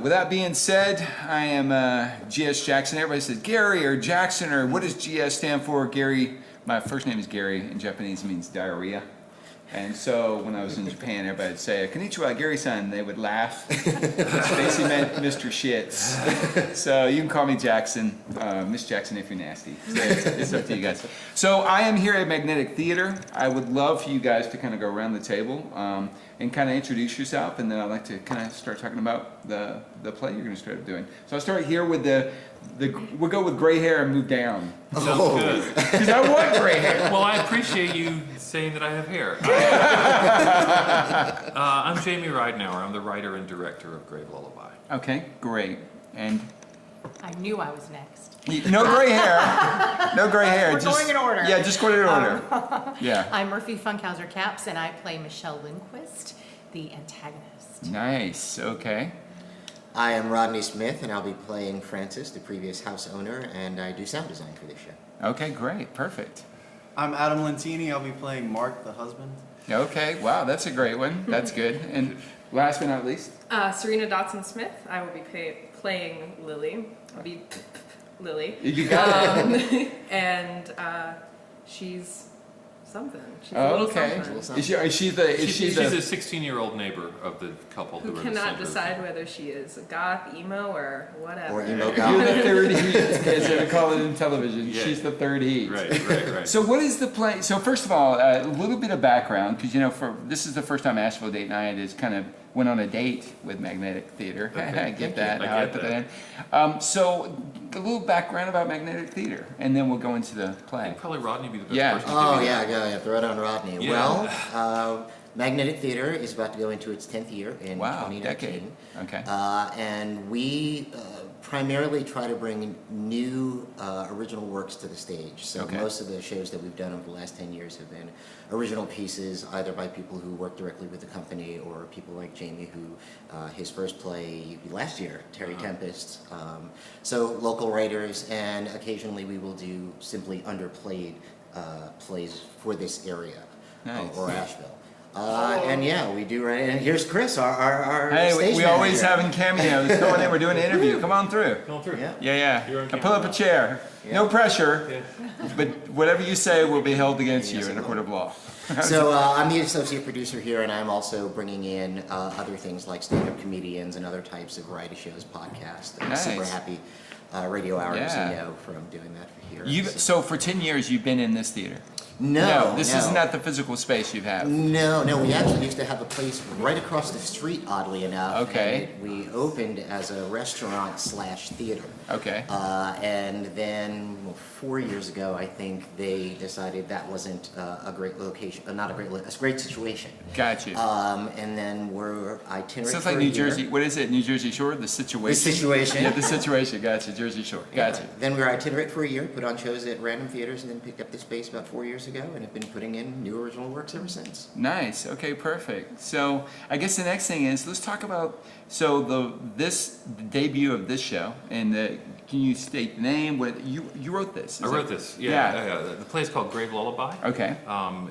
with that being said, I am GS Jackson. Everybody says Gary or Jackson, or what does GS stand for? Gary, my first name is Gary. In Japanese, it means diarrhea. And so when I was in Japan, everybody would say, "Konnichiwa, Gary-san." They would laugh. It basically meant Mr. Shits. So you can call me Jackson, Miss Jackson if you're nasty. So it's up to you guys. So I am here at Magnetic Theater. I would love for you guys to kind of go around the table and kind of introduce yourself, and then I'd like to kind of start talking about the play you're going to start doing. So I'll start here with we'll go with gray hair and move down. Sounds good. Because I want gray hair. Well, I appreciate you saying that I have hair. I'm Jamie Ridenhour. I'm the writer and director of Grave Lullaby. Okay, great. And I knew I was next. no gray hair. No gray hair. We're going in order. Yeah, just going in order. Yeah. I'm Murphy Funkhauser Caps, and I play Michelle Lindquist, the antagonist. Nice. Okay. I am Rodney Smith, and I'll be playing Francis, the previous house owner, and I do sound design for this show. Okay, great. Perfect. I'm Adam Lentini. I'll be playing Mark, the husband. Okay. Wow, that's a great one. That's good. And last but not least, Serena Dotson-Smith. I will be playing Lily. I'll be Lily. you got it. And she's something. She's a little Okay. something. She's She's the a 16-year-old neighbor of the couple Who who are cannot the decide whether she is goth, emo, or whatever. Or emo you're goth. the third heat, as they call it in television. Yeah. She's the third heat. Right. So what is the play? So first of all, a little bit of background, because this is the first time Asheville Date Night is kind of went on a date with Magnetic Theater. Okay. I get that. I How I get put that. that in. So a little background about Magnetic Theater, and then we'll go into the I play. think probably Rodney would be the best Yeah. person to Oh, do yeah, that. yeah, throw it on Rodney. Yeah. Well, Magnetic Theater is about to go into its 10th year in Wow, 2019. decade. Okay. And we primarily try to bring new original works to the stage. So Okay. most of the shows that we've done over the last 10 years have been original pieces, either by people who work directly with the company or people like Jamie, who his first play last year, Terry Tempest. So local writers, and occasionally we will do simply underplayed plays for this area Nice. or Asheville. And yeah, we do. Right, and here's Chris, our Hey, stage we always manager. having cameos. Come on in. We're doing an interview. Come on through. Going through. Yeah. Yeah. You're on And pull up a camera. chair. Yeah. No pressure, Yeah. but whatever you say will be held against Yes, you in it a court will. of law. So I'm the associate producer here, and I'm also bringing in other things like stand-up comedians and other types of variety shows, podcasts. I'm super Nice. happy radio hours, Yeah. from doing that for here. So for 10 years, you've been in this theater. No, this is not the physical space you have. No, we actually used to have a place right across the street, oddly enough. Okay. And we opened as a restaurant/theater. Okay. And then 4 years ago, I think they decided that wasn't a great location, a great situation. Got you. And then we're itinerant. Sounds for like a New year. Jersey. What is it? New Jersey Shore? The situation? The situation. Yeah, the situation. Gotcha. Jersey Shore. Gotcha. Then we were itinerant for a year, put on shows at random theaters, and then picked up the space about 4 years ago, and have been putting in new original works ever since. Nice. Okay, perfect. So I guess the next thing is let's talk about the debut of this show, and can you state the name? What you wrote this? I wrote this. Yeah. The play is called Grave Lullaby. Okay.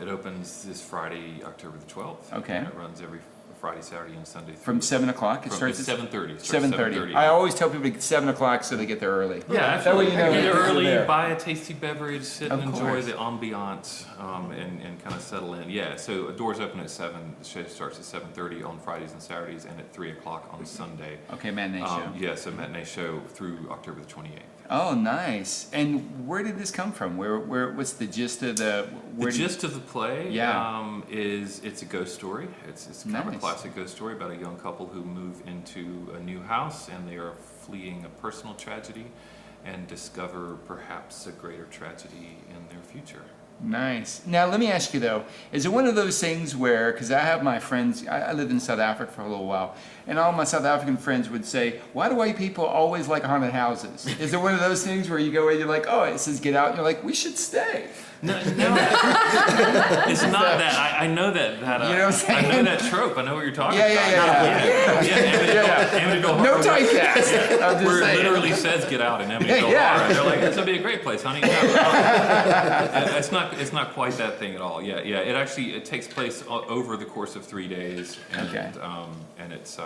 It opens this Friday, October the 12th. Okay. And it runs every Friday, Saturday, and Sunday. From 7 o'clock. It From starts at 7:30. 7:30. I always tell people to get 7 o'clock so they get there early. Yeah, That way absolutely. you know Get there you're early, there. buy a tasty beverage, sit Of and enjoy course. the ambiance, and kind of settle in. Yeah, so doors open at 7. The show starts at 7:30 on Fridays and Saturdays, and at 3 o'clock on Sunday. Okay, matinee show. Yeah, so matinee show through October the 28th. Oh, nice. And where did this come from? What's the gist of the? The gist of the play Yeah. is it's a ghost story. It's kind of a Nice. classic ghost story about a young couple who move into a new house, and they are fleeing a personal tragedy and discover perhaps a greater tragedy in their future. Nice. Now, let me ask you though, is it one of those things where, because I have my friends, I lived in South Africa for a little while, and all my South African friends would say, why do white people always like haunted houses? Is it one of those things where you go in, you're like, oh, it says get out, and you're like, we should stay? No, it's not that. I know that. You know what I'm saying? I know that trope. I know what you're talking Yeah, about. yeah. Amityville No Horror. typecast. I'm just Where it saying. literally says "get out" in Amityville Yeah. Horror. They're like, "This would be a great place, honey." No, it's not quite that thing at all. Yeah. It takes place over the course of 3 days, and Okay. and it's